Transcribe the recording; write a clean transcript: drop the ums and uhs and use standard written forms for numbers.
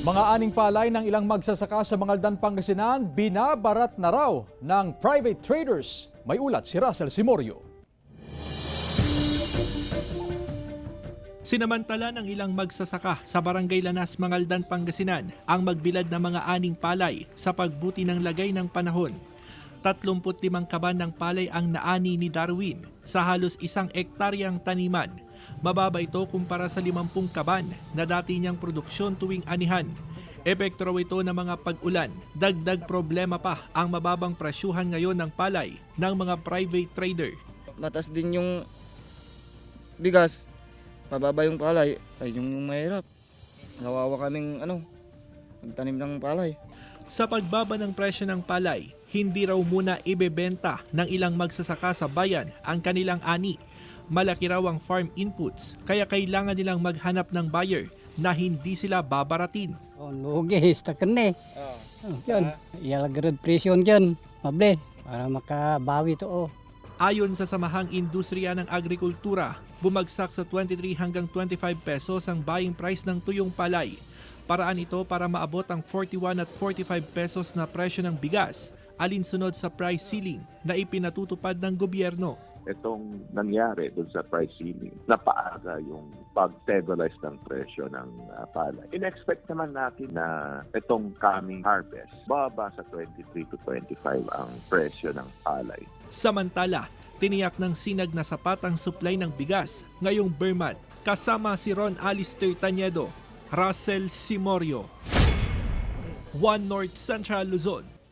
Mga aning palay ng ilang magsasaka sa Mangaldan, Pangasinan, binabarat na raw ng private traders. May ulat si Russell Simorio. Sinamantala ng ilang magsasaka sa Barangay Lanas, Mangaldan, Pangasinan ang magbilad ng mga aning palay sa pagbuti ng lagay ng panahon. 35 kaban ng palay ang naani ni Darwin sa halos 1 ektaryang taniman. Mababa ito kumpara sa 50 kaban na dati niyang produksyon tuwing anihan. Epekto raw ito ng mga pag-ulan. Dagdag problema pa ang mababang presyuhan ngayon ng palay ng mga private trader. Matas din yung bigas, pababa yung palay, ay yung mahirap. Nawawa kaming magtanim ng palay. Sa pagbaba ng presyo ng palay, hindi raw muna ibebenta ng ilang magsasaka sa bayan ang kanilang ani. Malaki raw ang farm inputs, kaya kailangan nilang maghanap ng buyer na hindi sila babaratin. Lugi, stakan na yan, ialagad presyon dyan, mable, para makabawi to. Ayon sa Samahang Industriya ng Agrikultura, bumagsak sa 23 hanggang 25 pesos ang buying price ng tuyong palay. Paraan ito para maabot ang 41 at 45 pesos na presyo ng bigas, alinsunod sa price ceiling na ipinatutupad ng gobyerno. Itong nangyari doon sa price ceiling, napaaga yung pag-stabilize ng presyo ng palay. In-expect naman natin na itong coming harvest, bababa sa 23 to 25 ang presyo ng palay. Samantala, tiniyak ng sinag na sapat ang supply ng bigas ngayong Berman. Kasama si Ron Alister Tañedo, Russell Simorio, One North Central Luzon.